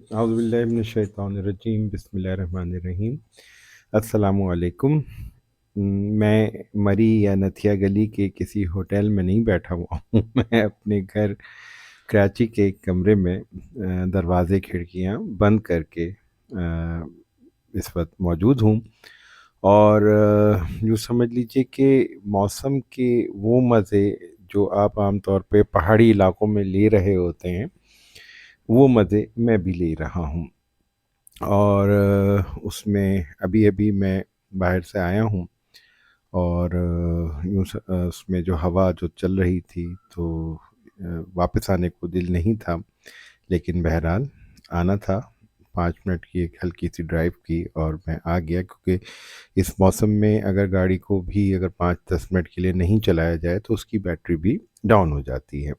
اعوذ باللہ من الشیطان الرجیم، بسم اللہ الرحمن الرحیم۔ السلام علیکم۔ میں مری یا نتھیا گلی کے کسی ہوٹل میں نہیں بیٹھا ہوا ہوں میں اپنے گھر کراچی کے ایک کمرے میں دروازے کھڑکیاں بند کر کے اس وقت موجود ہوں، اور یوں سمجھ لیجئے کہ موسم کے وہ مزے جو آپ عام طور پہ پہاڑی علاقوں میں لے رہے ہوتے ہیں، وہ مزے میں بھی لے رہا ہوں۔ اور اس میں ابھی میں باہر سے آیا ہوں، اور یوں اس میں جو ہوا جو چل رہی تھی تو واپس آنے کو دل نہیں تھا، لیکن بہرحال آنا تھا۔ 5 منٹ کی ایک ہلکی سی ڈرائیو کی اور میں آ گیا، کیونکہ اس موسم میں اگر گاڑی کو بھی اگر 5-10 منٹ کے لیے نہیں چلایا جائے تو اس کی بیٹری بھی ڈاؤن ہو جاتی ہے۔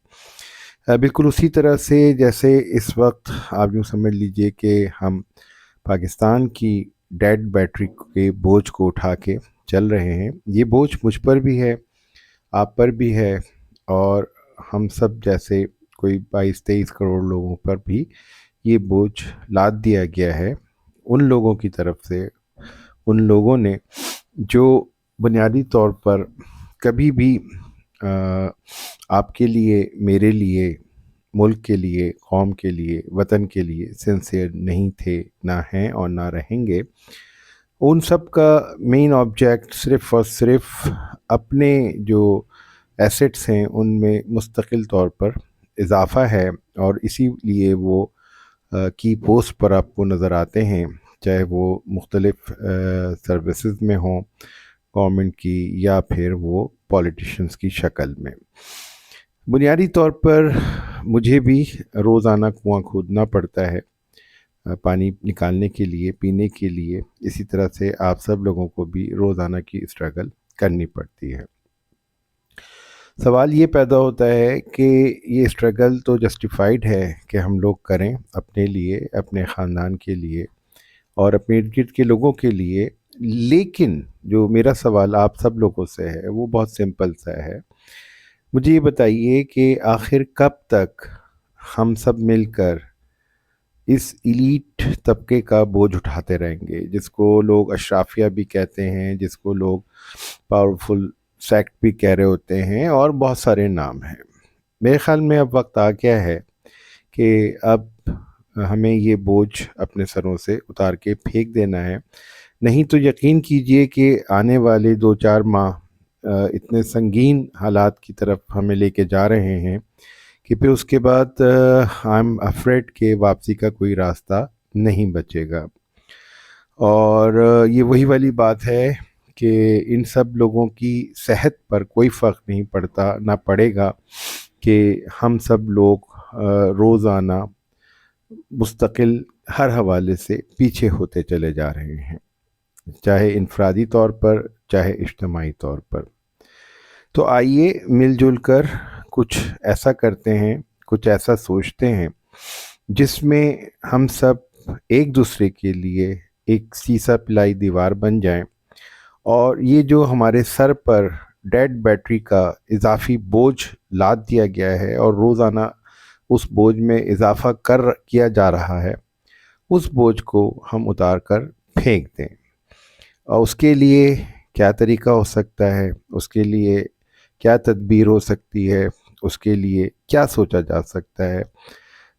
بالکل اسی طرح سے جیسے اس وقت آپ یوں سمجھ لیجئے کہ ہم پاکستان کی ڈیڈ بیٹری کے بوجھ کو اٹھا کے چل رہے ہیں۔ یہ بوجھ مجھ پر بھی ہے، آپ پر بھی ہے، اور ہم سب جیسے کوئی 22-23 کروڑ لوگوں پر بھی یہ بوجھ لاد دیا گیا ہے، ان لوگوں کی طرف سے، ان لوگوں نے جو بنیادی طور پر کبھی بھی آپ کے لیے، میرے لیے، ملک کے لیے، قوم کے لیے، وطن کے لیے سنسیئر نہیں تھے، نہ ہیں اور نہ رہیں گے۔ ان سب کا مین آبجیکٹ صرف اور صرف اپنے جو ایسٹس ہیں ان میں مستقل طور پر اضافہ ہے، اور اسی لیے وہ کی پوسٹ پر آپ کو نظر آتے ہیں، چاہے وہ مختلف سروسز میں ہوں گورنمنٹ کی، یا پھر وہ پولیٹیشنز کی شکل میں۔ بنیادی طور پر مجھے بھی روزانہ کنواں کھودنا پڑتا ہے پانی نکالنے کے لیے، پینے کے لیے، اسی طرح سے آپ سب لوگوں کو بھی روزانہ کی اسٹرگل کرنی پڑتی ہے۔ سوال یہ پیدا ہوتا ہے کہ یہ اسٹرگل تو جسٹیفائیڈ ہے کہ ہم لوگ کریں اپنے لیے، اپنے خاندان کے لیے اور اپنے ارد گرد کے لوگوں کے لیے، لیکن جو میرا سوال آپ سب لوگوں سے ہے وہ بہت سمپل سا ہے۔ مجھے یہ بتائیے کہ آخر کب تک ہم سب مل کر اس ایلیٹ طبقے کا بوجھ اٹھاتے رہیں گے، جس کو لوگ اشرافیہ بھی کہتے ہیں، جس کو لوگ پاورفل سیکٹ بھی کہہ رہے ہوتے ہیں، اور بہت سارے نام ہیں۔ میرے خیال میں اب وقت آ گیا ہے کہ اب ہمیں یہ بوجھ اپنے سروں سے اتار کے پھینک دینا ہے، نہیں تو یقین کیجئے کہ آنے والے 2-4 ماہ اتنے سنگین حالات کی طرف ہمیں لے کے جا رہے ہیں کہ پھر اس کے بعد آئی ایم افریڈ کہ واپسی کا کوئی راستہ نہیں بچے گا۔ اور یہ وہی والی بات ہے کہ ان سب لوگوں کی صحت پر کوئی فرق نہیں پڑتا، نہ پڑے گا، کہ ہم سب لوگ روزانہ مستقل ہر حوالے سے پیچھے ہوتے چلے جا رہے ہیں، چاہے انفرادی طور پر، چاہے اجتماعی طور پر۔ تو آئیے مل جل کر کچھ ایسا کرتے ہیں، کچھ ایسا سوچتے ہیں جس میں ہم سب ایک دوسرے کے لیے ایک سیسا پلائی دیوار بن جائیں، اور یہ جو ہمارے سر پر ڈیڈ بیٹری کا اضافی بوجھ لاد دیا گیا ہے اور روزانہ اس بوجھ میں اضافہ کیا جا رہا ہے، اس بوجھ کو ہم اتار کر پھینک دیں۔ اور اس کے لیے کیا طریقہ ہو سکتا ہے، اس کے لیے کیا تدبیر ہو سکتی ہے، اس کے لیے کیا سوچا جا سکتا ہے،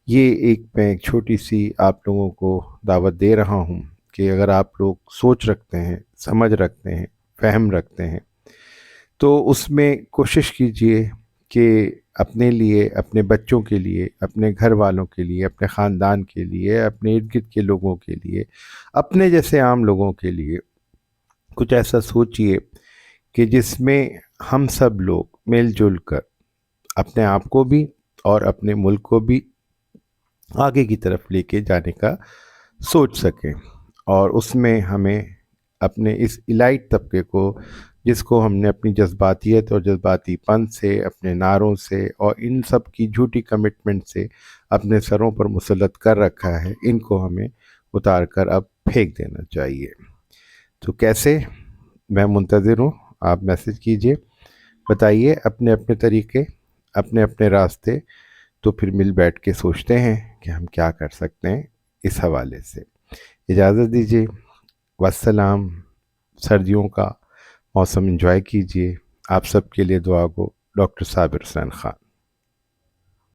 یہ میں ایک چھوٹی سی آپ لوگوں کو دعوت دے رہا ہوں کہ اگر آپ لوگ سوچ رکھتے ہیں، سمجھ رکھتے ہیں، فہم رکھتے ہیں، تو اس میں کوشش کیجئے کہ اپنے لیے، اپنے بچوں کے لیے، اپنے گھر والوں کے لیے، اپنے خاندان کے لیے، اپنے ارد گرد کے لوگوں کے لیے، اپنے جیسے عام لوگوں کے لیے کچھ ایسا سوچئے کہ جس میں ہم سب لوگ مل جل کر اپنے آپ کو بھی اور اپنے ملک کو بھی آگے کی طرف لے کے جانے کا سوچ سکیں۔ اور اس میں ہمیں اپنے اس الائٹ طبقے کو، جس کو ہم نے اپنی جذباتیت اور جذباتی پن سے، اپنے نعروں سے اور ان سب کی جھوٹی کمٹمنٹ سے اپنے سروں پر مسلط کر رکھا ہے، ان کو ہمیں اتار کر اب پھینک دینا چاہیے۔ تو کیسے؟ میں منتظر ہوں، آپ میسج کیجئے، بتائیے اپنے اپنے طریقے، اپنے اپنے راستے، تو پھر مل بیٹھ کے سوچتے ہیں کہ ہم کیا کر سکتے ہیں اس حوالے سے اجازت دیجیے، والسلام۔ سردیوں کا موسم انجوائے کیجیے۔ آپ سب کے لیے دعا گو، ڈاکٹر صابر حسین خان۔